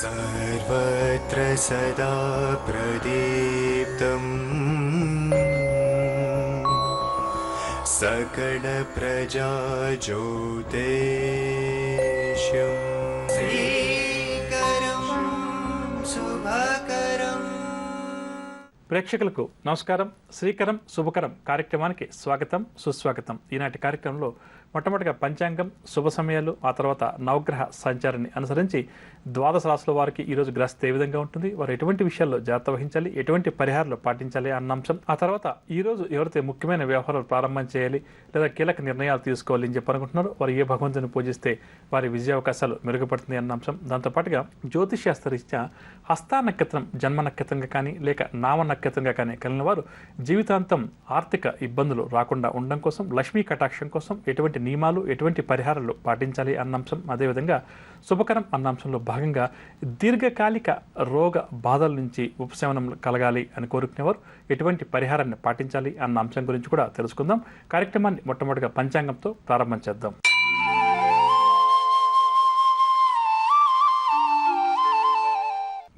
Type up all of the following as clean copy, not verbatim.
सर्वत्र सदा प्रदीप्तम् सकलप्रजाज्योतिष्यम् श्रीकरं शुभकरं। ప్రేక్షకులకు నమస్కారం. శ్రీకరం శుభకరం కార్యక్రమానికి స్వాగతం సుస్వాగతం. ఈనాటి కార్యక్రమంలో మొట్టమొదటిగా పంచాంగం, శుభ సమయాలు, ఆ తర్వాత నవగ్రహ సంచారాన్ని అనుసరించి ద్వాదశ రాశుల వారికి ఈరోజు గ్రహస్థితి ఏ విధంగా ఉంటుంది, వారు ఎటువంటి విషయాల్లో జాగ్రత్త వహించాలి, ఎటువంటి పరిహారాలు పాటించాలి అన్న అంశం, ఆ తర్వాత ఈరోజు ఎవరైతే ముఖ్యమైన వ్యవహారాలు ప్రారంభం చేయాలి లేదా కీలక నిర్ణయాలు తీసుకోవాలి అని చెప్పి అనుకుంటున్నారో వారు ఏ భగవంతుని పూజిస్తే వారి విజయావకాశాలు మెరుగుపడుతుంది అన్న అంశం. దాంతోపాటుగా జ్యోతిష్శాస్త్రరీత్యా హస్తా నక్షత్రం జన్మ నక్షత్రంగా కానీ లేక నామ నక్షత్రంగా కానీ కలిగిన వారు జీవితాంతం ఆర్థిక ఇబ్బందులు రాకుండా ఉండడం కోసం, లక్ష్మీ కటాక్షం కోసం ఎటువంటి నియమాలు, ఎటువంటి పరిహారాలు పాటించాలి అన్న అంశం, అదేవిధంగా శుభకరం అన్న అంశంలో భాగంగా దీర్ఘకాలిక రోగ బాధల నుంచి ఉపశమనం కలగాలి అని కోరుకునేవారు ఎటువంటి పరిహారాన్ని పాటించాలి అన్న అంశం గురించి కూడా తెలుసుకుందాం. కార్యక్రమాన్ని మొట్టమొదటిగా పంచాంగంతో ప్రారంభం చేద్దాం.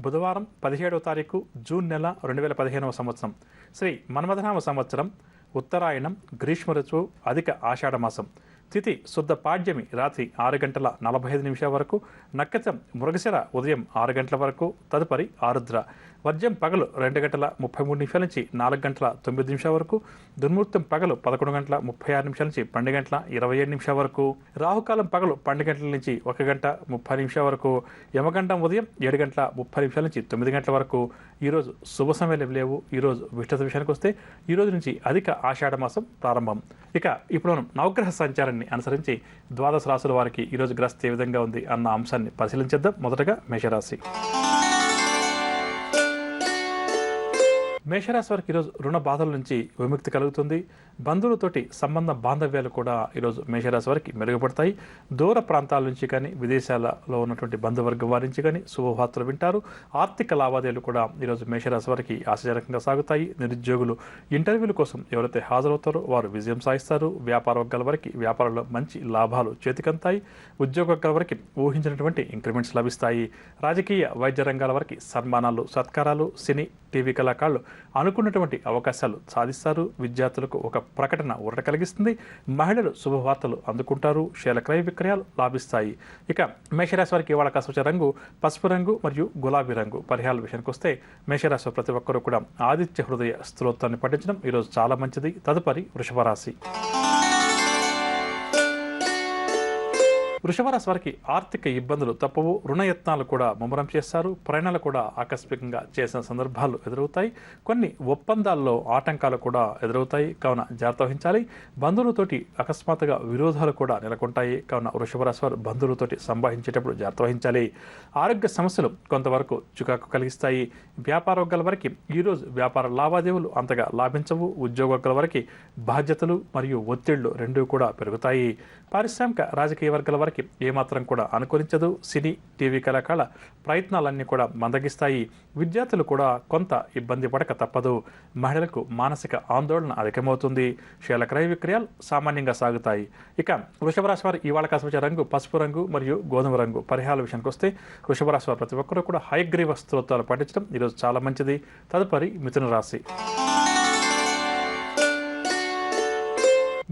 బుధవారం 17వ తారీఖు జూన్ నెల 2015వ సంవత్సరం శ్రీ మన్మథనామ సంవత్సరం, ఉత్తరాయణం, గ్రీష్మ ఋతువు, అధిక ఆషాఢమాసం, తిథి శుద్ధ పాడ్యమి రాత్రి 6:45 వరకు, నక్షత్రం మృగశిర ఉదయం 6 గంటల వరకు, తదుపరి ఆరుద్ర, వర్జం పగలు 2:33 నుంచి 4:09 వరకు, దుర్ముహూర్తం పగలు 11:36 నుంచి 12:27 వరకు, రాహుకాలం పగలు 12 నుంచి 1:30 వరకు, యమగండం ఉదయం 7:30 నుంచి 9 వరకు. ఈరోజు శుభ సమయాలు లేవు. ఈరోజు విష్ణు విషయానికి వస్తే ఈరోజు నుంచి అధిక ఆషాఢ మాసం ప్రారంభం. ఇక ఇప్పుడు మనం నవగ్రహ సంచారాన్ని అనుసరించి ద్వాదశ రాశుల వారికి ఈరోజు గ్రహస్థితి ఏ విధంగా ఉంది అన్న అంశాన్ని పరిశీలించేద్దాం. మొదటగా మేషరాశి. మేషరాశి వారికి ఈరోజు రుణ బాధల నుంచి విముక్తి కలుగుతుంది. బంధువులతోటి సంబంధ బాంధవ్యాలు కూడా ఈరోజు మేషరాశి వారికి మెరుగుపడతాయి. దూర ప్రాంతాల నుంచి కానీ విదేశాలలో ఉన్నటువంటి బంధువర్గం వారి నుంచి కానీ శుభవార్తలు వింటారు. ఆర్థిక లావాదేవీలు కూడా ఈరోజు మేషరాశి వారికి ఆశాజనకంగా సాగుతాయి. నిరుద్యోగులు ఇంటర్వ్యూల కోసం ఎవరైతే హాజరవుతారో వారు విజయం సాధిస్తారు. వ్యాపార వర్గాల వారికి వ్యాపారంలో మంచి లాభాలు చేతికంతాయి. ఉద్యోగ వర్గాల వారికి ఊహించినటువంటి ఇంక్రిమెంట్స్ లభిస్తాయి. రాజకీయ వైద్య రంగాల వారికి సన్మానాలు, సత్కారాలు, సినీ టీవీ కళాకారులు అనుకున్నటువంటి అవకాశాలు సాధిస్తారు. విద్యార్థులకు ఒక ప్రకటన ఊరట కలిగిస్తుంది. మహిళలు శుభవార్తలు అందుకుంటారు. షేర్ల క్రయ విక్రయాలు లాభిస్తాయి. ఇక మేషరాశి వారికి ఇవాళ కాస్త రంగు పసుపు రంగు మరియు గులాబీ రంగు. పరిహారాల విషయానికి వస్తే మేషరాశి ప్రతి ఒక్కరూ కూడా ఆదిత్య హృదయ స్తోత్రాన్ని పఠించడం ఈరోజు చాలా మంచిది. తదుపరి వృషభ రాశి. వృషభరాశి వారికి ఆర్థిక ఇబ్బందులు తప్పవు. రుణయత్నాలు కూడా ముమ్మరం చేస్తారు. ప్రయాణాలు కూడా ఆకస్మికంగా చేసిన సందర్భాలు ఎదురవుతాయి. కొన్ని ఒప్పందాల్లో ఆటంకాలు కూడా ఎదురవుతాయి. కావున జాగ్రత్త వహించాలి. బంధువులతోటి అకస్మాత్తుగా విరోధాలు కూడా నెలకొంటాయి. కావున వృషభరాశి వారు బంధువులతోటి సంభాషించేటప్పుడు జాగ్రత్త వహించాలి. ఆరోగ్య సమస్యలు కొంతవరకు చికాకు కలిగిస్తాయి. వ్యాపార వర్గాల వారికి ఈరోజు వ్యాపార లావాదేవీలు అంతగా లాభించవు. ఉద్యోగ వర్గాల వారికి బాధ్యతలు మరియు ఒత్తిళ్లు రెండూ కూడా పెరుగుతాయి. పారిశ్రామిక రాజకీయ వర్గాల వారికి ఏమాత్రం కూడా అనుకూలించదు. సినీ టీవీ కళాకారుల ప్రయత్నాలన్నీ కూడా మందగిస్తాయి. విద్యార్థులు కూడా కొంత ఇబ్బంది పడక తప్పదు. మహిళలకు మానసిక ఆందోళన అధికమవుతుంది. షేర్ల క్రయ విక్రయాలు సామాన్యంగా సాగుతాయి. ఇక వృషభరాశి వారు ఇవాళ కాస్త రంగు పసుపు రంగు మరియు గోధుమ రంగు. పరిహారాల విషయానికి వస్తే వృషభరాశి వారు ప్రతి ఒక్కరూ కూడా హయగ్రీవ స్తోత్రాలు పఠించడం ఈరోజు చాలా మంచిది. తదుపరి మిథున రాశి.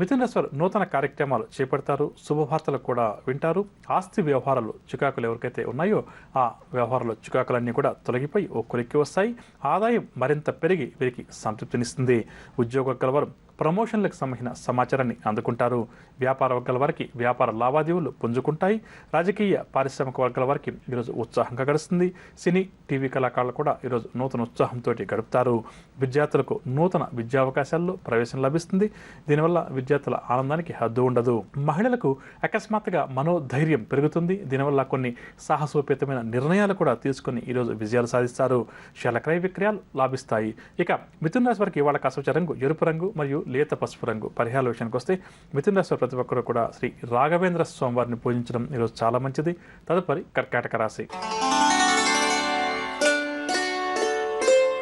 మిథున రాశి వారు నూతన కార్యక్రమాలు చేపడతారు. శుభవార్తలు కూడా వింటారు. ఆస్తి వ్యవహారాలు చికాకులు ఎవరికైతే ఉన్నాయో ఆ వ్యవహారాలు చికాకులన్నీ కూడా తొలగిపోయి ఓ కొలిక్కి వస్తాయి. ఆదాయం మరింత పెరిగి వీరికి సంతృప్తినిస్తుంది. ఉద్యోగ వర్గాల వారు ప్రమోషన్లకు సంబంధించిన సమాచారాన్ని అందుకుంటారు. వ్యాపార వర్గాల వారికి వ్యాపార లావాదేవీలు పుంజుకుంటాయి. రాజకీయ పారిశ్రామిక వర్గాల వారికి ఈరోజు ఉత్సాహంగా గడుస్తుంది. సినీ టీవీ కళాకారులు కూడా ఈరోజు నూతన ఉత్సాహంతో గడుపుతారు. విద్యార్థులకు నూతన విద్యావకాశాల్లో ప్రవేశం లభిస్తుంది. దీనివల్ల విద్యార్థుల ఆనందానికి హద్దు ఉండదు. మహిళలకు అకస్మాత్తుగా మనోధైర్యం పెరుగుతుంది. దీనివల్ల కొన్ని సాహసోపేతమైన నిర్ణయాలు కూడా తీసుకుని ఈరోజు విజయాలు సాధిస్తారు. షేర్ల క్రయ విక్రయాలు లాభిస్తాయి. ఇక మిథున రాశి వారికి ఇవాళ కాస్త రంగు ఎరుపు రంగు మరియు లేత పసుపు రంగు. పరిహారాల విషయానికి వస్తే మిథున రాశి ప్రతి ఒక్కరూ కూడా శ్రీ రాఘవేంద్ర స్వామి వారిని పూజించడం ఈరోజు చాలా మంచిది. తదుపరి కర్కాటక రాశి.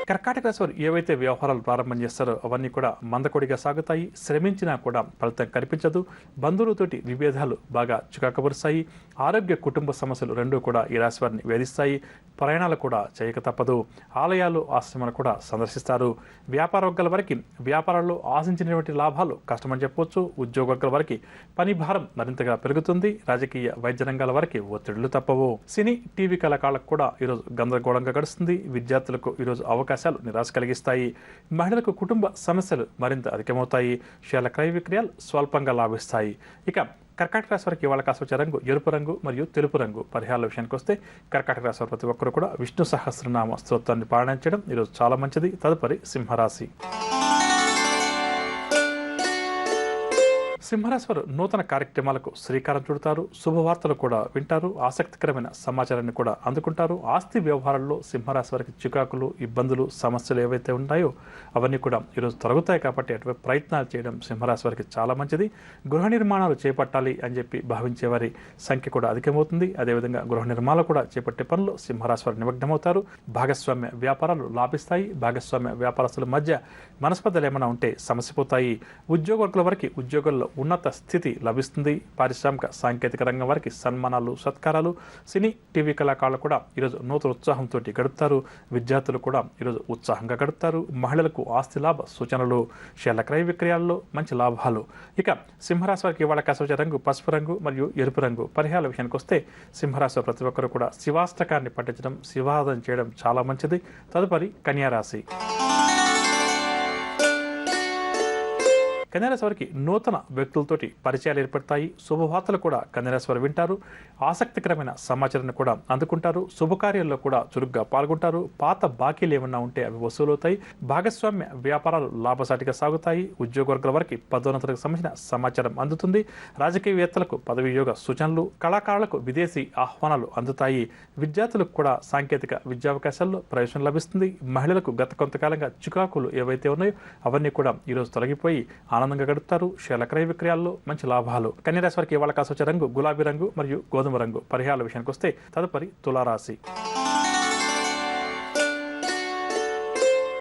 కర్కాటక రాశి వారు ఏవైతే వ్యవహారాలు ప్రారంభం చేస్తారో అవన్నీ కూడా మందకొడిగా సాగుతాయి. శ్రమించినా కూడా ఫలితం కనిపించదు. బంధువులతోటి విభేదాలు బాగా చికాకపరుస్తాయి. ఆరోగ్య కుటుంబ సమస్యలు రెండూ కూడా ఈ రాశి వారిని వేధిస్తాయి. ప్రయాణాలు కూడా చేయక తప్పదు. ఆలయాలు ఆశ్రమాలు కూడా సందర్శిస్తారు. వ్యాపార వర్గాల వారికి వ్యాపారాల్లో ఆశించినటువంటి లాభాలు కష్టమని చెప్పవచ్చు. ఉద్యోగ వర్గాల వారికి పని భారం మరింతగా పెరుగుతుంది. రాజకీయ వైద్య రంగాల వారికి ఒత్తిడులు తప్పవు. సినీ టీవీ కళాకారులకు కూడా ఈరోజు గందరగోళంగా గడుస్తుంది. విద్యార్థులకు ఈరోజు అవకాశాలు నిరాశ కలిగిస్తాయి. మహిళలకు కుటుంబ సమస్యలు మరింత అధికమవుతాయి. షేర్ల క్రయ విక్రయాలు స్వల్పంగా లాభిస్తాయి. ఇక కర్కాటక రాశి వారికి ఇవాళ కాసి వచ్చే రంగు ఎరుపు రంగు మరియు తెలుపు రంగు. పరిహారాల విషయానికి వస్తే కర్కాటక రాశి వారు ప్రతి ఒక్కరు కూడా విష్ణు సహస్రనామ స్తోత్రాన్ని పారాయణం ఈరోజు చాలా మంచిది. తదుపరి సింహరాశి. సింహరాశి వారు నూతన కార్యక్రమాలకు శ్రీకారం చుడతారు. శుభవార్తలు కూడా వింటారు. ఆసక్తికరమైన సమాచారాన్ని కూడా అందుకుంటారు. ఆస్తి వ్యవహారాల్లో సింహరాశి వారికి చికాకులు, ఇబ్బందులు, సమస్యలు ఏవైతే ఉన్నాయో అవన్నీ కూడా ఈరోజు తొలగుతాయి. కాబట్టి అటువంటి ప్రయత్నాలు చేయడం సింహరాశి వారికి చాలా మంచిది. గృహ నిర్మాణాలు చేపట్టాలి అని చెప్పి భావించే వారి సంఖ్య కూడా అధికమవుతుంది. అదేవిధంగా గృహ నిర్మాణాలు కూడా చేపట్టే పనులు సింహరాశి వారు నిమగ్నమవుతారు. భాగస్వామ్య వ్యాపారాలు లాభిస్తాయి. భాగస్వామ్య వ్యాపారస్తుల మధ్య మనస్పర్ధలు ఏమైనా ఉంటే సమస్యపోతాయి. ఉద్యోగ వర్గాల వారికి ఉద్యోగాల్లో ఉన్నత స్థితి లభిస్తుంది. పారిశ్రామిక సాంకేతిక రంగం వారికి సన్మానాలు, సత్కారాలు. సినీ టీవీ కళాకారులు కూడా ఈరోజు నూతన ఉత్సాహంతో గడుపుతారు. విద్యార్థులు కూడా ఈరోజు ఉత్సాహంగా గడుపుతారు. మహిళలకు ఆస్తి లాభ సూచనలు. షేర్ల క్రయ విక్రయాల్లో మంచి లాభాలు. ఇక సింహరాశి వారికి ఇవాళ కాసి వచ్చే రంగు పసుపు రంగు మరియు ఎరుపు రంగు. పరిహారాల విషయానికి వస్తే సింహరాశి ప్రతి ఒక్కరు కూడా శివాష్టకాన్ని పఠించడం, శివారాధన చేయడం చాలా మంచిది. తదుపరి కన్యారాశి. కన్యారాశి వారికి నూతన వ్యక్తులతోటి పరిచయాలు ఏర్పడతాయి. శుభవార్తలు కూడా కన్యారాశి వారు వింటారు. ఆసక్తికరమైన సమాచారాన్ని కూడా అందుకుంటారు. శుభకార్యాల్లో కూడా చురుగ్గా పాల్గొంటారు. పాత బాకీలు ఏమన్నా ఉంటే అవి వసూలవుతాయి. భాగస్వామ్య వ్యాపారాలు లాభసాటిగా సాగుతాయి. ఉద్యోగ వర్గాల వారికి పదోన్నతులకు సంబంధించిన సమాచారం అందుతుంది. రాజకీయవేత్తలకు పదవి యోగ సూచనలు. కళాకారులకు విదేశీ ఆహ్వానాలు అందుతాయి. విద్యార్థులకు కూడా సాంకేతిక విద్యావకాశాల్లో ప్రవేశం లభిస్తుంది. మహిళలకు గత కొంతకాలంగా చికాకులు ఏవైతే ఉన్నాయో అవన్నీ కూడా ఈరోజు తొలగిపోయి ఆనందంగా గడుపుతారు. షేర్ల క్రయ విక్రయాల్లో మంచి లాభాలు. కన్యారాశి వారికి ఇవాళ కాసి వచ్చే రంగు గులాబీ రంగు మరియు గోధుమ రంగు. పరిహారాల విషయానికి వస్తే తదుపరి తులారాశి.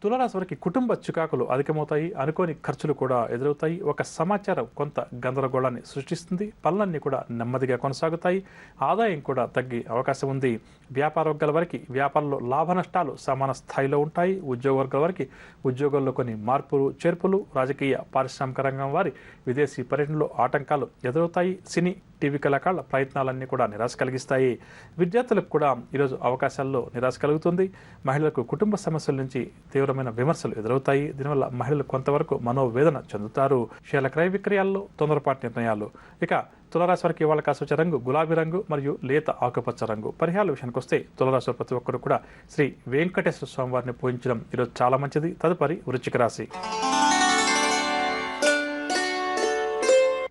తులారాశి వారికి కుటుంబ చికాకులు అధికమవుతాయి. అనుకోని ఖర్చులు కూడా ఎదురవుతాయి. ఒక సమాచారం కొంత గందరగోళాన్ని సృష్టిస్తుంది. పనులన్నీ కూడా నెమ్మదిగా కొనసాగుతాయి. ఆదాయం కూడా తగ్గే అవకాశం ఉంది. వ్యాపార వర్గాల వారికి వ్యాపారంలో లాభ నష్టాలు సమాన స్థాయిలో ఉంటాయి. ఉద్యోగ వర్గాల వారికి ఉద్యోగాల్లో కొన్ని మార్పులు చేర్పులు. రాజకీయ పారిశ్రామిక రంగం వారి విదేశీ పర్యటనలో ఆటంకాలు ఎదురవుతాయి. సినీ టీవీ కళాకారుల ప్రయత్నాలన్నీ కూడా నిరాశ కలిగిస్తాయి. విద్యార్థులకు కూడా ఈరోజు అవకాశాల్లో నిరాశ కలుగుతుంది. మహిళలకు కుటుంబ సమస్యల నుంచి తీవ్రమైన విమర్శలు ఎదురవుతాయి. దీనివల్ల మహిళలు కొంతవరకు మనోవేదన చెందుతారు. షేర్ల క్రయ విక్రయాల్లో తొందరపాటు నిర్ణయాలు. ఇక తులారాశి వారికి ఇవాళ కాసి వచ్చే రంగు గులాబీ రంగు మరియు లేత ఆకుపచ్చ రంగు. పరిహారాల విషయానికి వస్తే తులారాశి ప్రతి ఒక్కరు కూడా శ్రీ వెంకటేశ్వర స్వామి వారిని పూజించడం ఈరోజు చాలా మంచిది. తదుపరి వృశ్చిక రాశి.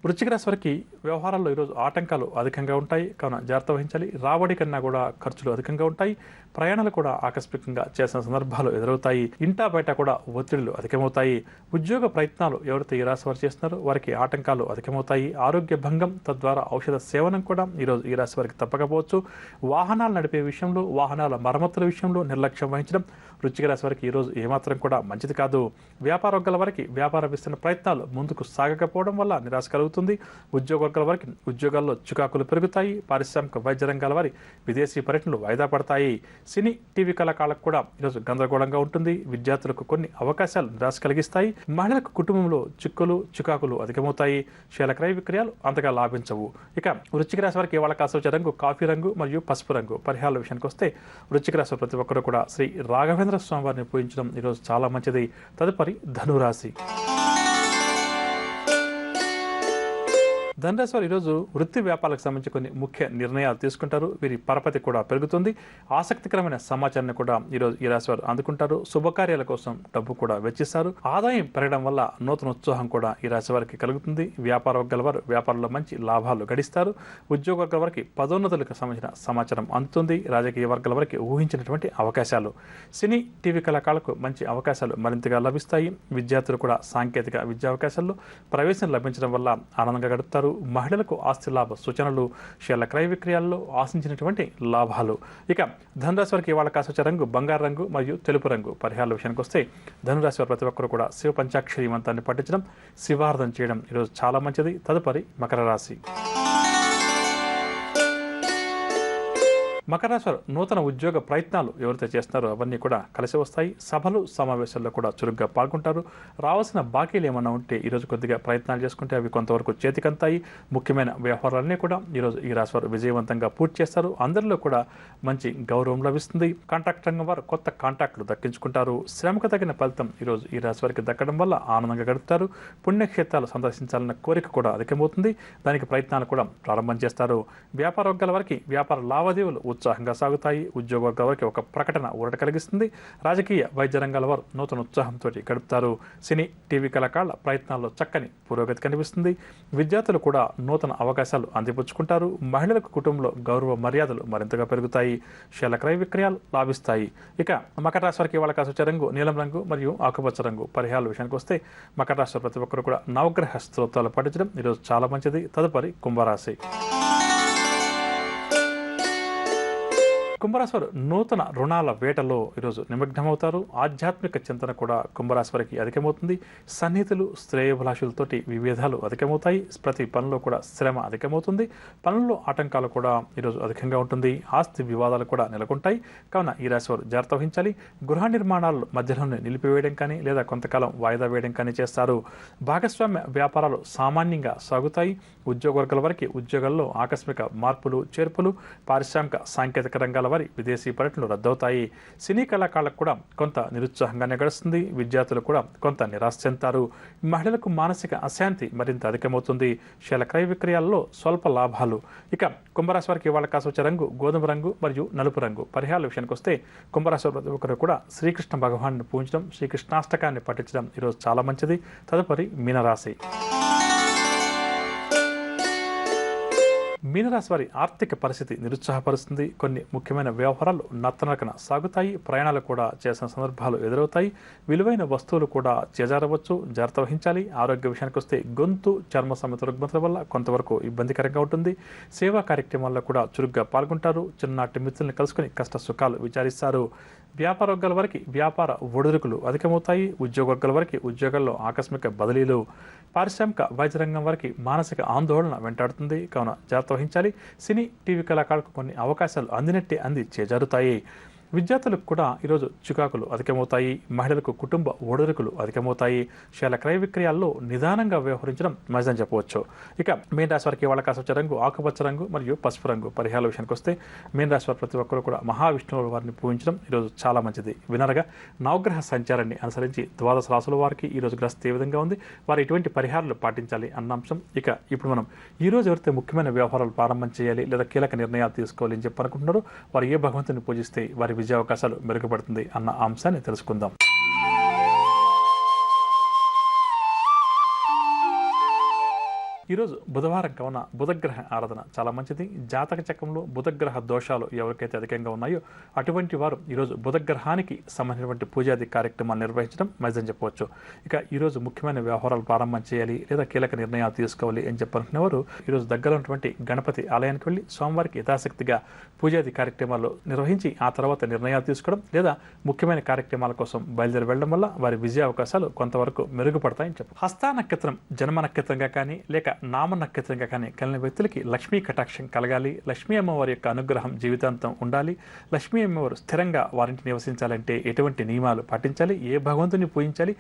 వృశ్చిక రాశి వారికి వ్యవహారాల్లో ఈరోజు ఆటంకాలు అధికంగా ఉంటాయి. కావున జాగ్రత్త వహించాలి. రాబడి కన్నా కూడా ఖర్చులు అధికంగా ఉంటాయి. ప్రయాణాలు కూడా ఆకస్మికంగా చేసిన సందర్భాలు ఎదురవుతాయి. ఇంటా బయట కూడా ఒత్తిళ్లు అధికమవుతాయి. ఉద్యోగ ప్రయత్నాలు ఎవరైతే ఈ రాశి వారు చేస్తున్నారో వారికి ఆటంకాలు అధికమవుతాయి. ఆరోగ్య భంగం, తద్వారా ఔషధ సేవనం కూడా ఈరోజు ఈ రాశి వారికి తప్పకపోవచ్చు. వాహనాలు నడిపే విషయంలో, వాహనాల మరమ్మతుల విషయంలో నిర్లక్ష్యం వహించడం వృశ్చిక రాశి వారికి ఈరోజు ఏమాత్రం కూడా మంచిది కాదు. వ్యాపార వర్గాల వారికి వ్యాపార విస్తరణ ప్రయత్నాలు ముందుకు సాగకపోవడం వల్ల నిరాశ కలుగుతుంది. ఉద్యోగ వర్గాల వారికి ఉద్యోగాల్లో చికాకులు పెరుగుతాయి. పారిశ్రామిక వైద్య రంగాల వారి విదేశీ పర్యటనలు వాయిదా పడతాయి. సినీ టీవీ కళాకారులకు కూడా ఈరోజు గందరగోళంగా ఉంటుంది. విద్యార్థులకు కొన్ని అవకాశాలు నిరాశ కలిగిస్తాయి. మహిళలకు కుటుంబంలో చిక్కులు చికాకులు అధికమవుతాయి. షేర్ల క్రయ విక్రయాలు అంతగా లాభించవు. ఇక వృశ్చిక రాశి వారికి ఇవాళ కాసి వచ్చే రంగు కాఫీ రంగు మరియు పసుపు రంగు. పరిహారాల విషయానికి వస్తే వృశ్చిక రాశి ప్రతి ఒక్కరు కూడా శ్రీ రాఘవేంద్ర స్వామి వారిని పూజించడం ఈరోజు చాలా మంచిది. తదుపరి ధనురాశి. ధనురాశి వారు ఈరోజు వృత్తి వ్యాపారాలకు సంబంధించి కొన్ని ముఖ్య నిర్ణయాలు తీసుకుంటారు. వీరి పరపతి కూడా పెరుగుతుంది. ఆసక్తికరమైన సమాచారాన్ని కూడా ఈరోజు ఈ రాశి వారు అందుకుంటారు. శుభకార్యాల కోసం డబ్బు కూడా వెచ్చిస్తారు. ఆదాయం పెరగడం వల్ల నూతన ఉత్సాహం కూడా ఈ రాశి వారికి కలుగుతుంది. వ్యాపార వర్గాల వారు వ్యాపారంలో మంచి లాభాలు గడిస్తారు. ఉద్యోగ వర్గాల వారికి పదోన్నతులకు సంబంధించిన సమాచారం అందుతుంది. రాజకీయ వర్గాల వారికి ఊహించినటువంటి అవకాశాలు. సినీ టీవీ కళాకారులకు మంచి అవకాశాలు మరింతగా లభిస్తాయి. విద్యార్థులు కూడా సాంకేతిక విద్యా అవకాశాల్లో ప్రవేశం లభించడం వల్ల ఆనందంగా గడుపుతారు. మహిళలకు ఆస్తి లాభ సూచనలు, షేర్ల క్రయ విక్రయాల్లో ఆశించినటువంటి లాభాలు. ఇక ధనురాశి వారికి ఇవాళ కాసొచ్చే రంగు బంగారు రంగు మరియు తెలుపు రంగు. పరిహారాల విషయానికి వస్తే ధనురాశి వారు ప్రతి ఒక్కరు కూడా శివ పంచాక్షరి మంత్రాన్ని పఠించడం, శివార్థం చేయడం ఈరోజు చాలా మంచిది. తదుపరి మకర రాశి. మకర రాశి వారు నూతన ఉద్యోగ ప్రయత్నాలు ఎవరైతే చేస్తున్నారో అవన్నీ కూడా కలిసి వస్తాయి. సభలు సమావేశాల్లో కూడా చురుగ్గా పాల్గొంటారు. రావాల్సిన బాకీలు ఏమన్నా ఉంటే ఈరోజు కొద్దిగా ప్రయత్నాలు చేసుకుంటే అవి కొంతవరకు చేతికంతాయి. ముఖ్యమైన వ్యవహారాలన్నీ కూడా ఈరోజు ఈ రాశి వారు విజయవంతంగా పూర్తి చేస్తారు. అందరిలో కూడా మంచి గౌరవం లభిస్తుంది. కాంట్రాక్ట్ రంగం వారు కొత్త కాంట్రాక్టులు దక్కించుకుంటారు. శ్రమకు తగిన ఫలితం ఈరోజు ఈ రాశి వారికి దక్కడం వల్ల ఆనందంగా గడుపుతారు. పుణ్యక్షేత్రాలు సందర్శించాలన్న కోరిక కూడా అధికమవుతుంది. దానికి ప్రయత్నాలు కూడా ప్రారంభం చేస్తారు. వ్యాపార వర్గాల వారికి వ్యాపార లావాదేవీలు ఉత్సాహంగా సాగుతాయి. ఉద్యోగ వర్గాల వారికి ఒక ప్రకటన ఊరట కలిగిస్తుంది. రాజకీయ వైద్య రంగాల వారు నూతన ఉత్సాహంతో గడుపుతారు. సినీ టీవీ కళాకారుల ప్రయత్నాల్లో చక్కని పురోగతి కనిపిస్తుంది. విద్యార్థులు కూడా నూతన అవకాశాలు అందిపుచ్చుకుంటారు. మహిళలకు కుటుంబంలో గౌరవ మర్యాదలు మరింతగా పెరుగుతాయి. షేర్ల క్రయ విక్రయాలు లాభిస్తాయి. ఇక మకర రాశి వారికి ఇవాళ కాసొచ్చే రంగు నీలం రంగు మరియు ఆకుపచ్చ రంగు. పరిహారాల విషయానికి వస్తే మకర రాశి ప్రతి ఒక్కరు కూడా నవగ్రహ స్తోత్రాలు పఠించడం ఈరోజు చాలా మంచిది. తదుపరి కుంభరాశి. కుంభరాశి వారు నూతన రుణాల వేటలో ఈరోజు నిమగ్నమవుతారు. ఆధ్యాత్మిక చింతన కూడా కుంభరాశి వారికి అధికమవుతుంది. సన్నిహితులు శ్రేయోభిలాషులతోటి విభేదాలు అధికమవుతాయి. ప్రతి పనిలో కూడా శ్రమ అధికమవుతుంది. పనుల్లో ఆటంకాలు కూడా ఈరోజు అధికంగా ఉంటుంది. ఆస్తి వివాదాలు కూడా నెలకొంటాయి. కావున ఈ రాశి వారు జాగ్రత్త వహించాలి. గృహ నిర్మాణాలు మధ్యలోనే నిలిపివేయడం కానీ లేదా కొంతకాలం వాయిదా వేయడం కానీ చేస్తారు. భాగస్వామ్య వ్యాపారాలు సామాన్యంగా సాగుతాయి. ఉద్యోగ వర్గాల వారికి ఉద్యోగాల్లో ఆకస్మిక మార్పులు చేర్పులు, పారిశ్రామిక సాంకేతిక రంగాల వారి విదేశీ పర్యటనలు రద్దవుతాయి. సినీ కళాకారులకు కూడా కొంత నిరుత్సాహంగానే గడుస్తుంది. విద్యార్థులు కూడా కొంత నిరాశ చెందుతారు. మహిళలకు మానసిక అశాంతి మరింత అధికమవుతుంది. షేర్ల క్రయ విక్రయాల్లో స్వల్ప లాభాలు. ఇక కుంభరాశి వారికి ఇవాళ కాసొచ్చే రంగు గోధుమ రంగు మరియు నలుపు రంగు. పరిహారాల విషయానికి వస్తే కుంభరాశి వారు ప్రతి ఒక్కరు కూడా శ్రీకృష్ణ భగవాన్ని పూజించడం, శ్రీకృష్ణాష్టకాన్ని పఠించడం ఈరోజు చాలా మంచిది. తదుపరి మీనరాశి. మీనరాశి వారి ఆర్థిక పరిస్థితి నిరుత్సాహపరుస్తుంది. కొన్ని ముఖ్యమైన వ్యవహారాలు నత్తనడకన సాగుతాయి. ప్రయాణాలు కూడా చేసిన సందర్భాలు ఎదురవుతాయి. విలువైన వస్తువులు కూడా చేజారవచ్చు. జాగ్రత్త వహించాలి. ఆరోగ్య విషయానికి వస్తే గొంతు చర్మ సంబంధిత రుగ్మతల వల్ల కొంతవరకు ఇబ్బందికరంగా ఉంటుంది. సేవా కార్యక్రమాల్లో కూడా చురుగ్గా పాల్గొంటారు. చిన్ననాటి మిత్రుల్ని కలుసుకుని కష్ట సుఖాలు విచారిస్తారు. వ్యాపార వర్గాల వారికి వ్యాపార ఒడిదుడుకులు అధికమవుతాయి. ఉద్యోగ వర్గాల వారికి ఉద్యోగాల్లో ఆకస్మిక బదిలీలు. పారిశ్రామిక వైద్య రంగం వారికి మానసిక ఆందోళన వెంటాడుతుంది. కావున జాగ్రత్త వహించాలి. సినీ టీవీ కళాకారులకు కొన్ని అవకాశాలు అందినట్టే అంది చేజారుతాయి. విద్యార్థులకు కూడా ఈరోజు చికాకులు అధికమవుతాయి. మహిళలకు కుటుంబ ఒడిదుడుకులు అధికమవుతాయి. షేర్ల క్రయ విక్రయాల్లో నిదానంగా వ్యవహరించడం మంచిదని చెప్పవచ్చు. ఇక మీన రాశి వారికి ఇవాళ కాసొచ్చే రంగు ఆకుపచ్చ రంగు మరియు పసుపు రంగు. పరిహారాల విషయానికి వస్తే మీన రాశి వారు ప్రతి ఒక్కరు కూడా మహావిష్ణువు వారిని పూజించడం ఈరోజు చాలా మంచిది. వినరగా నవగ్రహ సంచారాన్ని అనుసరించి ద్వాదశ రాశుల వారికి ఈరోజు గ్రస్తు ఏ విధంగా ఉంది, వారు ఎటువంటి పరిహారాలు పాటించాలి అన్న అంశం. ఇక ఇప్పుడు మనం ఈరోజు ఎవరైతే ముఖ్యమైన వ్యవహారాలు ప్రారంభం చేయాలి లేదా కీలక నిర్ణయాలు తీసుకోవాలి అని చెప్పి అనుకుంటున్నారో వారు ఏ భగవంతుని పూజిస్తే వారి విజయ అవకాశాలు మెరుగుపడుతుంది అన్న అంశాన్ని తెలుసుకుందాం. ఈరోజు బుధవారం కావున బుధగ్రహ ఆరాధన చాలా మంచిది. జాతక చక్రంలో బుధగ్రహ దోషాలు ఎవరికైతే అధికంగా ఉన్నాయో అటువంటి వారు ఈరోజు బుధగ్రహానికి సంబంధించినటువంటి పూజాది కార్యక్రమాలు నిర్వహించడం మంచిదని చెప్పవచ్చు. ఇక ఈరోజు ముఖ్యమైన వ్యవహారాలు ప్రారంభం చేయాలి లేదా కీలక నిర్ణయాలు తీసుకోవాలి అని చెప్పనుకునేవారు ఈరోజు దగ్గర ఉన్నటువంటి గణపతి ఆలయానికి వెళ్ళి స్వామివారికి యథాశక్తిగా పూజాది కార్యక్రమాలు నిర్వహించి ఆ తర్వాత నిర్ణయాలు తీసుకోవడం లేదా ముఖ్యమైన కార్యక్రమాల కోసం బయలుదేరి వెళ్ళడం వల్ల వారి విజయ అవకాశాలు కొంతవరకు మెరుగుపడతాయని చెప్పారు. హస్త నక్షత్రం జన్మ నక్షత్రంగా కానీ లేక నామ నక్షత్రంగా కానీ కలిగిన వ్యక్తులకి లక్ష్మీ కటాక్షం కలగాలి. లక్ష్మీ అమ్మవారి యొక్క అనుగ్రహం జీవితాంతం ఉండాలి. లక్ష్మీ అమ్మవారు స్థిరంగా వారింటి నివసించాలంటే ఎటువంటి నియమాలు పాటించాలి, ఏ భగవంతుని పూజించాలి,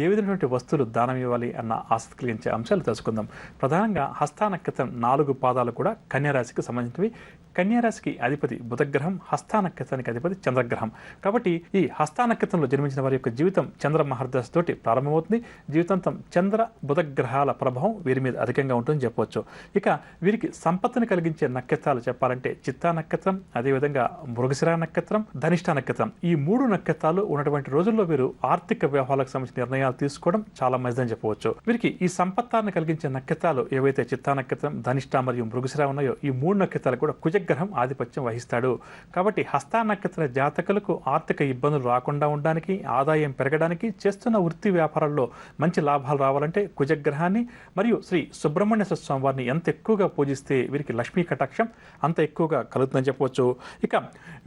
ఏ విధమైనటువంటి వస్తువులు దానం ఇవ్వాలి అన్న ఆసక్తి కలిగించే అంశాలు తెలుసుకుందాం. ప్రధానంగా హస్త నక్షత్రం 4 పాదాలు కూడా కన్యారాశికి సంబంధించినవి. కన్యారాశికి అధిపతి బుధగ్రహం, హస్త నక్షత్రానికి అధిపతి చంద్రగ్రహం. కాబట్టి ఈ హస్త నక్షత్రంలో జన్మించిన వారి యొక్క జీవితం చంద్ర మహర్దశతోటి ప్రారంభమవుతుంది. జీవితాంతం చంద్ర బుధగ్రహాల ప్రభావం వీరి మీద అధికంగా ఉంటుందని చెప్పవచ్చు. ఇక వీరికి సంపత్తిని కలిగించే నక్షత్రాలు చెప్పాలంటే చిత్తా నక్షత్రం, అదేవిధంగా మృగశిర నక్షత్రం, ధనిష్ట నక్షత్రం. ఈ 3 నక్షత్రాలు ఉన్నటువంటి రోజుల్లో వీరు ఆర్థిక వ్యవహారాలకు సంబంధించిన నిర్ణయాలు తీసుకోవడం చాలా మంచిదని చెప్పవచ్చు. వీరికి ఈ సంపత్తాన్ని కలిగించే నక్షత్రాలు ఏవైతే చిత్తా నక్షత్రం, ధనిష్ట మరియు మృగశిర ఉన్నాయో ఈ 3 నక్షత్రాలు కూడా కుజ కుజగ్రహం ఆధిపత్యం వహిస్తాడు. కాబట్టి హస్త నక్షత్ర జాతకులకు ఆర్థిక ఇబ్బందులు రాకుండా ఉండడానికి, ఆదాయం పెరగడానికి, చేస్తున్న వృత్తి వ్యాపారాల్లో మంచి లాభాలు రావాలంటే కుజగ్రహాన్ని మరియు శ్రీ సుబ్రహ్మణ్య స్వామి వారిని ఎంత ఎక్కువగా పూజిస్తే వీరికి లక్ష్మీ కటాక్షం అంత ఎక్కువగా కలుగుతుందని చెప్పవచ్చు. ఇక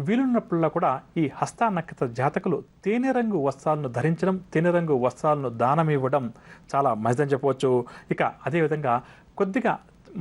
వీలున్నప్పుల్లో కూడా ఈ హస్త నక్షత్ర జాతకులు తేనె రంగు వస్త్రాలను ధరించడం, తేనె రంగు వస్త్రాలను దానం ఇవ్వడం చాలా మంచిదని చెప్పవచ్చు. ఇక అదేవిధంగా కొద్దిగా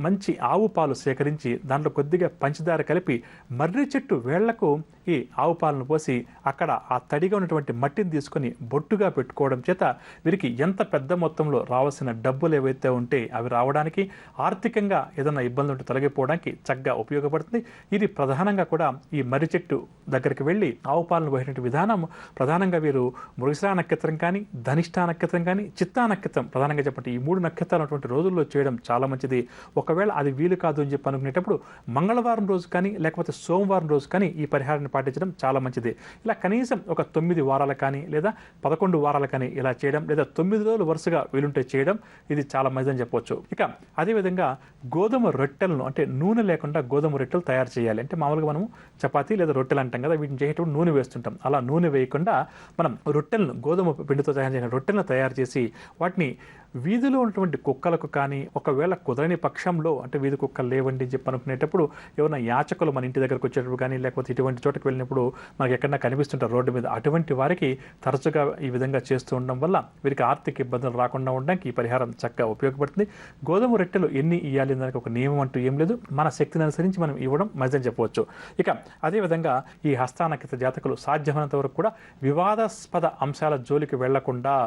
మంచి ఆవు పాలు సేకరించి దాంట్లో కొద్దిగా పంచదార కలిపి మర్రి చెట్టు వేళ్లకు ఈ ఆవు పాలను పోసి అక్కడ ఆ తడిగా ఉన్నటువంటి మట్టిని తీసుకొని బొట్టుగా పెట్టుకోవడం చేత వీరికి ఎంత పెద్ద మొత్తంలో రావాల్సిన డబ్బులు ఏవైతే ఉంటే అవి రావడానికి, ఆర్థికంగా ఏదైనా ఇబ్బంది ఉంటే తొలగిపోవడానికి చక్కగా ఉపయోగపడుతుంది. ఇది ప్రధానంగా కూడా ఈ మర్రి చెట్టు దగ్గరికి వెళ్ళి ఆవు పాలను పోయినటువంటి విధానం ప్రధానంగా వీరు మృగశిర నక్షత్రం కానీ, ధనిష్ఠ నక్షత్రం కానీ, చిత్తా నక్షత్రం ప్రధానంగా చెప్పండి ఈ 3 నక్షత్రాలు ఉన్నటువంటి రోజుల్లో చేయడం చాలా మంచిది. ఒకవేళ అది వీలు కాదు అని చెప్పి అనుకునేటప్పుడు మంగళవారం రోజు కానీ లేకపోతే సోమవారం రోజు కానీ ఈ పరిహారాన్ని పాటించడం చాలా మంచిది. ఇలా కనీసం ఒక 9 వారాలు కానీ లేదా 11 వారాలు కానీ ఇలా చేయడం, లేదా 9 రోజులు వరుసగా వీలుంటే చేయడం ఇది చాలా మంచిదని చెప్పవచ్చు. ఇక అదేవిధంగా గోధుమ రొట్టెలను అంటే నూనె లేకుండా గోధుమ రొట్టెలు తయారు చేయాలి. అంటే మామూలుగా మనము చపాతీ లేదా రొట్టెలు అంటాం కదా, వీటిని చేసేటప్పుడు నూనె వేస్తుంటాం. అలా నూనె వేయకుండా మనం రొట్టెలను గోధుమ పిండితో తయారు చేసిన రొట్టెలను తయారు చేసి వాటిని వీధిలో ఉన్నటువంటి కుక్కలకు కానీ, ఒకవేళ కుదరని పక్షంలో అంటే వీధి కుక్కలు లేవండి అని చెప్పి అనుకునేటప్పుడు ఎవరైనా యాచకులు మన ఇంటి దగ్గరకు వచ్చేటప్పుడు కానీ లేకపోతే ఇటువంటి చోటకి వెళ్ళినప్పుడు మనకి ఎక్కడన్నా కనిపిస్తుంటారు రోడ్డు మీద, అటువంటి వారికి తరచుగా ఈ విధంగా చేస్తూ ఉండడం వల్ల వీరికి ఆర్థిక ఇబ్బందులు రాకుండా ఉండడానికి ఈ పరిహారం చక్కగా ఉపయోగపడుతుంది. గోధుమ రొట్టెలు ఎన్ని ఇవ్వాలి దానికి ఒక నియమం అంటూ ఏం లేదు, మన శక్తిని అనుసరించి మనం ఇవ్వడం మంచిదని చెప్పవచ్చు. ఇక అదేవిధంగా ఈ హస్త నక్షత్ర జాతకులు సాధ్యమైనంత వరకు కూడా వివాదాస్పద అంశాల జోలికి వెళ్లకుండా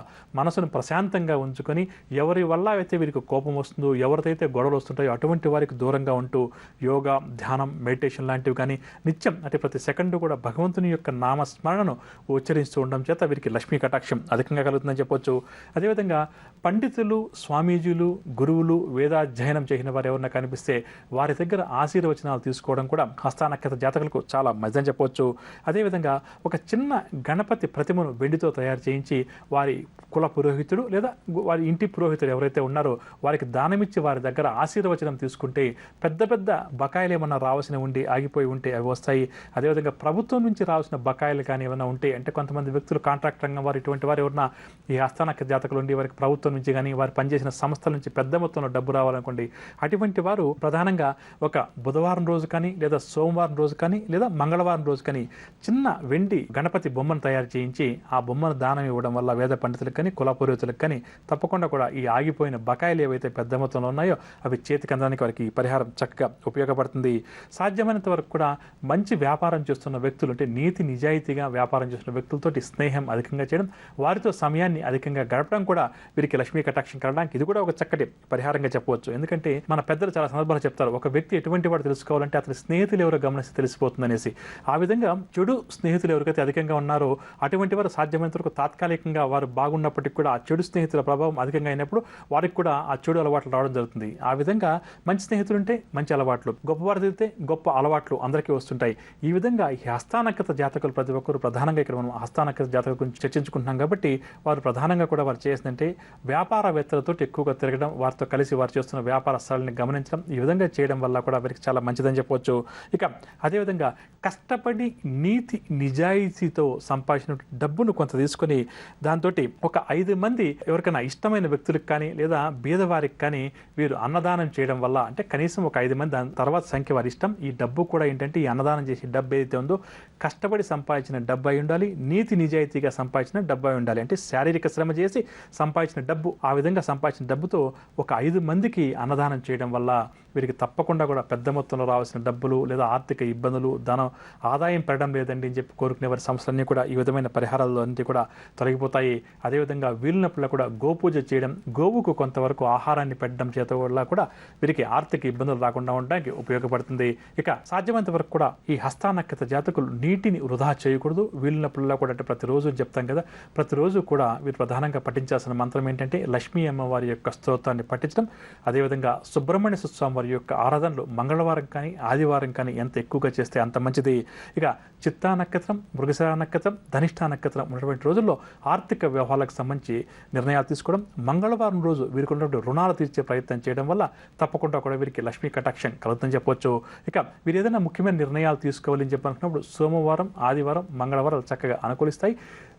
మనసును ప్రశాంతంగా ఉంచుకొని ఎవరి వల్ల అయితే వీరికి కోపం వస్తుందో, ఎవరికైతే గొడవలు వస్తుంటాయో అటువంటి వారికి దూరంగా ఉంటూ యోగా, ధ్యానం, మెడిటేషన్ లాంటివి కానీ నిత్యం అంటే ప్రతి సెకండ్ కూడా భగవంతుని యొక్క నామస్మరణను ఉచ్చరిస్తూ ఉండడం చేత వీరికి లక్ష్మీ కటాక్షం అధికంగా కలుగుతుందని చెప్పొచ్చు. అదేవిధంగా పండితులు, స్వామీజీలు, గురువులు, వేదాధ్యయనం చేసిన వారు ఎవరైనా కనిపిస్తే వారి దగ్గర ఆశీర్వచనాలు తీసుకోవడం కూడా హస్త నక్షత్ర జాతకులకు చాలా మంచిదని చెప్పవచ్చు. అదేవిధంగా ఒక చిన్న గణపతి ప్రతిమను వెండితో తయారు చేయించి వారి కుల పురోహితుడు లేదా వారి ఇంటి పురోహితుడు ఎవరైతే ఉన్నారో వారికి దానమిచ్చి వారి దగ్గర ఆశీర్వచనం తీసుకుంటే పెద్ద పెద్ద బకాయిలు ఏమన్నా రావాల్సిన ఉండి ఆగిపోయి ఉంటే అవి వస్తాయి. అదేవిధంగా ప్రభుత్వం నుంచి రావాల్సిన బకాయిలు కానీ ఏమైనా ఉంటే, అంటే కొంతమంది వ్యక్తులు కాంట్రాక్ట్ రంగం వారు ఇటువంటి వారు ఎవరైనా ఈ హస్త నక్షత్ర జాతకులు ఉండి వారికి ప్రభుత్వం నుంచి కానీ వారు పనిచేసిన సంస్థల నుంచి పెద్ద మొత్తంలో డబ్బు రావాలనుకోండి, అటువంటి వారు ప్రధానంగా ఒక బుధవారం రోజు కానీ లేదా సోమవారం రోజు కానీ లేదా మంగళవారం రోజు కానీ చిన్న వెండి గణపతి బొమ్మను తయారు చేయించి ఆ బొమ్మను దానం ఇవ్వడం వల్ల వేద పండితులకు కానీ కుల పురోహితులకు కానీ తప్పకుండా కూడా ఈ ఆగిపోయిన బకాయిలు ఏవైతే పెద్ద మొత్తంలో ఉన్నాయో అవి చేతికి అందడానికి వారికి ఈ పరిహారం చక్కగా ఉపయోగపడుతుంది. సాధ్యమైనంత వరకు కూడా మంచి వ్యాపారం చేస్తున్న వ్యక్తులు అంటే నీతి నిజాయితీగా వ్యాపారం చేస్తున్న వ్యక్తులతోటి స్నేహం అధికంగా చేయడం, వారితో సమయాన్ని అధికంగా గడపడం కూడా వీరికి లక్ష్మీ కటాక్షం కలగడానికి ఇది కూడా ఒక చక్కటి పరిహారంగా చెప్పవచ్చు. ఎందుకంటే మన పెద్దలు చాలా సందర్భాలు చెప్తారు, ఒక వ్యక్తి ఎటువంటి వాడు తెలుసుకోవాలంటే అతని స్నేహితులు ఎవరో గమనిస్తే తెలిసిపోతుంది అనేసి. ఆ విధంగా చెడు స్నేహితులు ఎవరికైతే అధికంగా ఉన్నారో అటువంటి వారు సాధ్యమైనంత వరకు తాత్కాలికంగా వారు బాగున్నప్పటికీ కూడా ఆ చెడు స్నేహితుల ప్రభావం అధికంగా అయినప్పుడు వారికి కూడా ఆ చెడు అలవాట్లు రావడం జరుగుతుంది. ఆ విధంగా మంచి స్నేహితులు ఉంటే మంచి అలవాట్లు, గొప్పవారు తిరిగితే గొప్ప అలవాట్లు అందరికీ వస్తుంటాయి. ఈ విధంగా ఈ హస్త నక్షత్ర జాతకులు ప్రతి ఒక్కరు ప్రధానంగా ఇక్కడ మనం హస్త నక్షత్ర జాతకుల గురించి చర్చించుకుంటున్నాం కాబట్టి వారు ప్రధానంగా కూడా వారు చేసిందంటే వ్యాపారవేత్తలతో ఎక్కువగా తిరగడం, వారితో కలిసి వారు చేస్తున్న వ్యాపార స్థలాన్ని గమనించడం, ఈ విధంగా చేయడం వల్ల కూడా వారికి చాలా మంచిదని చెప్పవచ్చు. ఇక అదేవిధంగా కష్టపడి నీతి నిజాయితీతో సంపాదించిన డబ్బును కొంత తీసుకొని దాంతో ఒక 5 మంది ఎవరికైనా ఇష్టమైన వ్యక్తులకు కానీ లేదా బీదవారికి కానీ వీరు అన్నదానం చేయడం వల్ల, అంటే కనీసం ఒక 5 మంది దాని తర్వాత సంఖ్య వారి ఇష్టం. ఈ డబ్బు కూడా ఏంటంటే ఈ అన్నదానం చేసే డబ్బు ఏదైతే ఉందో కష్టపడి సంపాదించిన డబ్బు అయి ఉండాలి, నీతి నిజాయితీగా సంపాదించిన డబ్బు అయి ఉండాలి. అంటే శారీరక శ్రమ చేసి సంపాదించిన డబ్బు, ఆ విధంగా సంపాదించిన డబ్బుతో ఒక 5 మందికి అన్నదానం చేయడం వల్ల వీరికి తప్పకుండా కూడా పెద్ద మొత్తంలో రావాల్సిన డబ్బులు లేదా ఆర్థిక ఇబ్బందులు, ధనం ఆదాయం పెరగడం లేదండి అని చెప్పి కోరుకునే వారి సమస్యలన్నీ కూడా ఈ విధమైన పరిహారాలు అన్నీ కూడా తొలగిపోతాయి. అదేవిధంగా వీలున్నప్పుడు కూడా గోపూజ చేయడం, గోవుకు కొంతవరకు ఆహారాన్ని పెట్టడం చేత వల్ల కూడా వీరికి ఆర్థిక ఇబ్బందులు రాకుండా ఉండడానికి ఉపయోగపడుతుంది. ఇక సాధ్యమైనంత వరకు కూడా ఈ హస్త నక్షత్ర జాతకులు నీటిని వృధా చేయకూడదు. వీలున్నప్పుడు కూడా అంటే ప్రతిరోజు చెప్తాం కదా, ప్రతిరోజు కూడా వీరు ప్రధానంగా పఠించాల్సిన మంత్రం ఏంటంటే లక్ష్మీ అమ్మవారి యొక్క స్తోత్రాన్ని పఠించడం, అదేవిధంగా సుబ్రహ్మణ్య స్వామి వారి వారి యొక్క ఆరాధనలు మంగళవారం కానీ ఆదివారం కానీ ఎంత ఎక్కువగా చేస్తే అంత మంచిది. ఇక చిత్తా నక్షత్రం, మృగశిర నక్షత్రం, ధనిష్ఠా నక్షత్రం ఉన్నటువంటి రోజుల్లో ఆర్థిక వ్యవహారాలకు సంబంధించి నిర్ణయాలు తీసుకోవడం, మంగళవారం రోజు వీరికి ఉన్నటువంటి రుణాలు తీర్చే ప్రయత్నం చేయడం వల్ల తప్పకుండా కూడా వీరికి లక్ష్మీ కటాక్షం కలుగుతుందని చెప్పవచ్చు. ఇక వీరు ఏదైనా ముఖ్యమైన నిర్ణయాలు తీసుకోవాలి అని చెప్పనుకున్నప్పుడు సోమవారం, ఆదివారం, మంగళవారం చక్కగా అనుకూలిస్తాయి.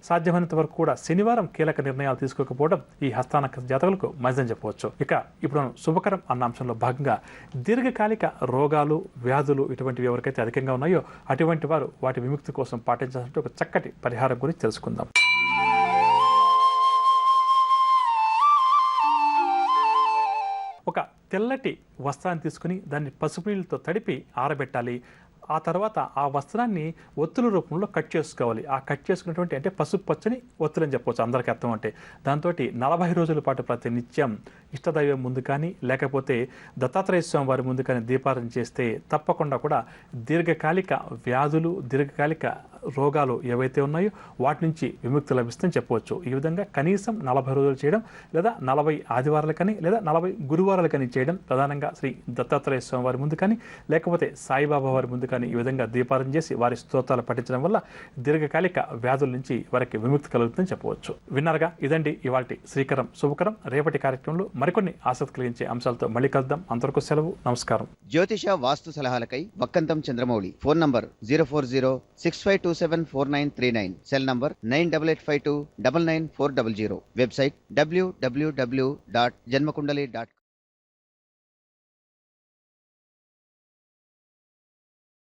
సాధ్యమైనంత వరకు కూడా శనివారం కీలక నిర్ణయాలు తీసుకోకపోవడం ఈ హస్త నక్షత్ర జాతకులకు మంచిదని చెప్పవచ్చు. ఇక ఇప్పుడు మనం శుభకరం అన్న అంశంలో భాగంగా దీర్ఘకాలిక రోగాలు, వ్యాధులు ఇటువంటివి ఎవరికైతే అధికంగా ఉన్నాయో అటువంటి వారు వాటి విముక్తి కోసం పాటించాల్సిన ఒక చక్కటి పరిహారం గురించి తెలుసుకుందాం. ఒక తెల్లటి వస్త్రాన్ని తీసుకుని దాన్ని పసుపు నీళ్ళతో తడిపి ఆరబెట్టాలి. ఆ తర్వాత ఆ వస్త్రాన్ని ఒత్తుల రూపంలో కట్ చేసుకోవాలి. ఆ కట్ చేసుకున్నటువంటి అంటే పసుపు పచ్చని ఒత్తులు అని చెప్పవచ్చు, అందరికీ అర్థం అంటే. దాంతో 40 రోజుల పాటు ప్రతి నిత్యం ఇష్టదైవం ముందు కానీ లేకపోతే దత్తాత్రేయ స్వామి వారి ముందు కానీ దీపారాధన చేస్తే తప్పకుండా కూడా దీర్ఘకాలిక వ్యాధులు, దీర్ఘకాలిక రోగాలు ఏవైతే ఉన్నాయో వాటి నుంచి విముక్తి లభిస్తుందని చెప్పవచ్చు. ఈ విధంగా కనీసం 40 రోజులు చేయడం, లేదా 40 ఆదివారాలు కానీ లేదా 40 గురువారాలు కానీ చేయడం, ప్రధానంగా శ్రీ దత్తాత్రేయ స్వామి వారి ముందు కానీ లేకపోతే సాయిబాబా వారి ముందు కానీ ఈ విధంగా దీపారాధన చేసి వారి స్తోత్రాలు పఠించడం వల్ల దీర్ఘకాలిక వ్యాధుల నుంచి వారికి విముక్తి కలుగుతుందని చెప్పవచ్చు. విన్నారుగా, ఇదండి ఇవాల్టి శ్రీకరం శుభకరం. రేపటి కార్యక్రమంలో మరికొన్ని ఆసక్తి కలిగించే అంశాలతో మళ్ళీ కలుద్దాం. అంతవరకు సెలవు, నమస్కారం. జ్యోతిష వాస్తు సలహాలకై Vakkantham Chandramouli. Phone number 04065274939. Cell number 9885299400. Website www.janmakundali.com.